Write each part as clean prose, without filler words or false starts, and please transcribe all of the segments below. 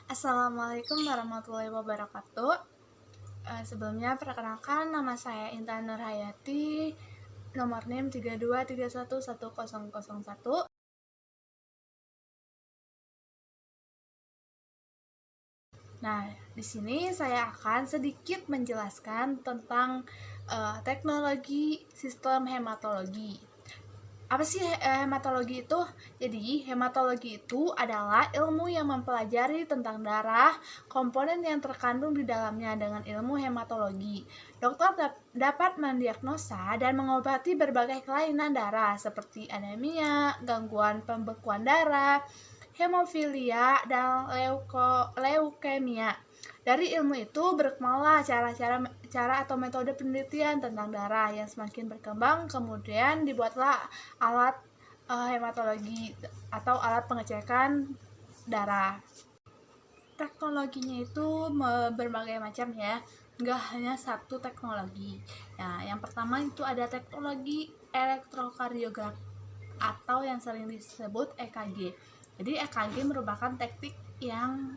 Assalamualaikum warahmatullahi wabarakatuh. Sebelumnya perkenalkan, nama saya Intan Nurhayati, nomor NIM 32311001. Nah, di sini saya akan sedikit menjelaskan tentang teknologi sistem hematologi. Apa sih hematologi itu? Jadi, hematologi itu adalah ilmu yang mempelajari tentang darah, komponen yang terkandung di dalamnya. Dengan ilmu hematologi, dokter dapat mendiagnosa dan mengobati berbagai kelainan darah seperti anemia, gangguan pembekuan darah, hemofilia, dan leukemia. Dari ilmu itu berkembanglah cara atau metode penelitian tentang darah yang semakin berkembang. Kemudian dibuatlah alat hematologi atau alat pengecekan darah. Teknologinya itu berbagai macam ya, nggak hanya satu teknologi. Nah, yang pertama itu ada teknologi elektrokardiogram atau yang sering disebut EKG. Jadi EKG merupakan teknik yang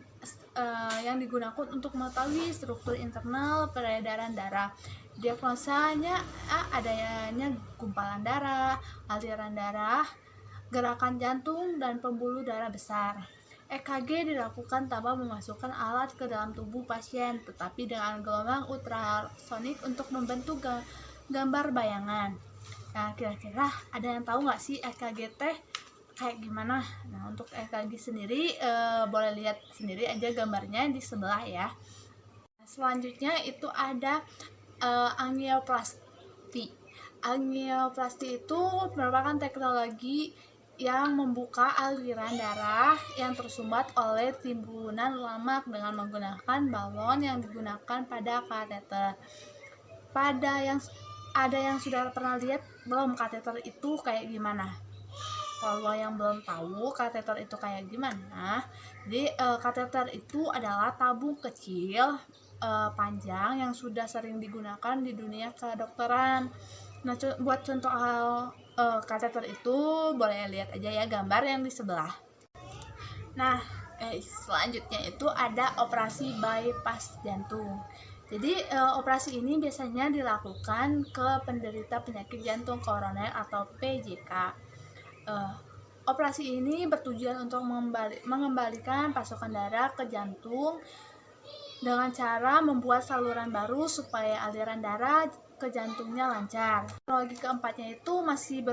digunakan untuk mengetahui struktur internal peredaran darah. Diagnosanya adanya gumpalan darah, aliran darah, gerakan jantung, dan pembuluh darah besar. EKG dilakukan tanpa memasukkan alat ke dalam tubuh pasien, tetapi dengan gelombang ultrasonik untuk membentuk gambar bayangan. Nah, kira-kira ada yang tahu nggak sih EKG teh kayak gimana? Nah, untuk EKG sendiri boleh lihat sendiri aja gambarnya di sebelah ya. Selanjutnya itu ada angioplasti. Angioplasti itu merupakan teknologi yang membuka aliran darah yang tersumbat oleh timbunan lemak dengan menggunakan balon yang digunakan pada kateter. Ada yang sudah pernah lihat belum kateter itu kayak gimana? Kalau yang belum tahu kateter itu kayak gimana, jadi kateter itu adalah tabung kecil panjang yang sudah sering digunakan di dunia kedokteran. Nah, buat contoh kateter itu boleh lihat aja ya gambar yang di sebelah. Nah, selanjutnya itu ada operasi bypass jantung. Jadi operasi ini biasanya dilakukan ke penderita penyakit jantung koroner atau PJK. Operasi ini bertujuan untuk mengembalikan pasokan darah ke jantung dengan cara membuat saluran baru supaya aliran darah ke jantungnya lancar. Teknologi keempatnya itu masih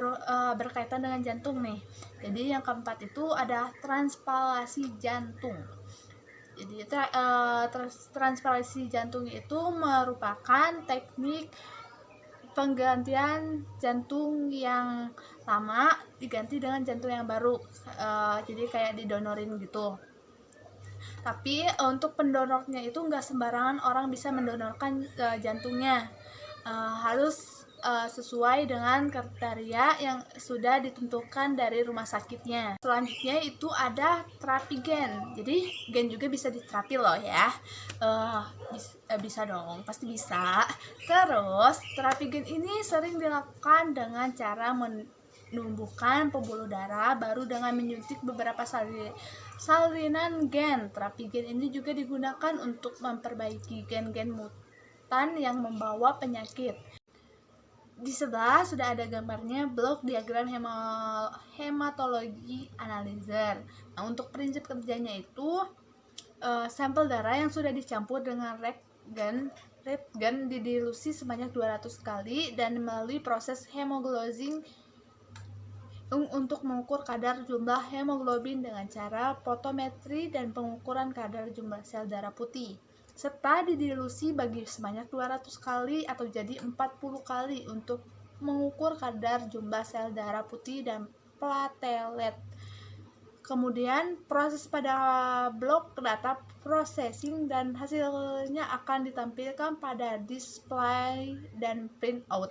berkaitan dengan jantung nih. Jadi yang keempat itu ada transplantasi jantung. Jadi transplantasi jantung itu merupakan teknik penggantian jantung yang lama diganti dengan jantung yang baru, jadi kayak didonorin gitu. Tapi untuk pendonornya itu nggak sembarangan orang bisa mendonorkan jantungnya, harus sesuai dengan kriteria yang sudah ditentukan dari rumah sakitnya. Selanjutnya itu ada terapi gen. Jadi gen juga bisa diterapi loh ya. Bisa dong, pasti bisa. Terus terapi gen ini sering dilakukan dengan cara menumbuhkan pembuluh darah baru dengan menyuntik beberapa salinan gen. Terapi gen ini juga digunakan untuk memperbaiki gen-gen mutan yang membawa penyakit. Di sebelah sudah ada gambarnya blok diagram hematologi analyzer. Nah, untuk prinsip kerjanya itu sampel darah yang sudah dicampur dengan Rentgen didilusi sebanyak 200 kali dan melalui proses hemoglobin untuk mengukur kadar jumlah hemoglobin dengan cara fotometri dan pengukuran kadar jumlah sel darah putih, serta didilusi bagi sebanyak 200 kali atau jadi 40 kali untuk mengukur kadar jumlah sel darah putih dan platelet. Kemudian proses pada blok data processing dan hasilnya akan ditampilkan pada display dan print out.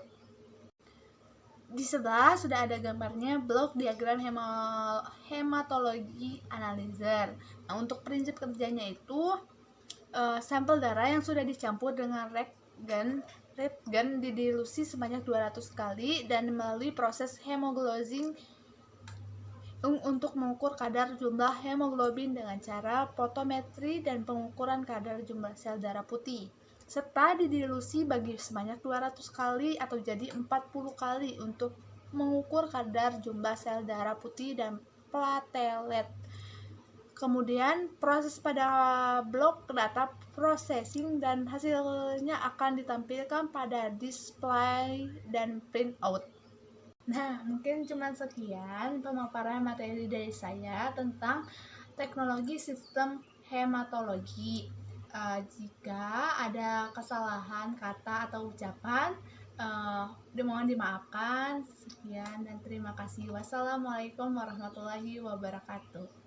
Di sebelah sudah ada gambarnya blok diagram hematologi analyzer. Nah, untuk prinsip kerjanya itu sampel darah yang sudah dicampur dengan Rentgen didilusi sebanyak 200 kali dan melalui proses hemoglobin untuk mengukur kadar jumlah hemoglobin dengan cara fotometri dan pengukuran kadar jumlah sel darah putih, serta didilusi bagi sebanyak 200 kali atau jadi 40 kali untuk mengukur kadar jumlah sel darah putih dan platelet. Kemudian proses pada blok data processing dan hasilnya akan ditampilkan pada display dan printout. Nah, mungkin cuma sekian pemaparan materi dari saya tentang teknologi sistem hematologi. Jika ada kesalahan kata atau ucapan, dimohon dimaafkan. Sekian dan terima kasih. Wassalamualaikum warahmatullahi wabarakatuh.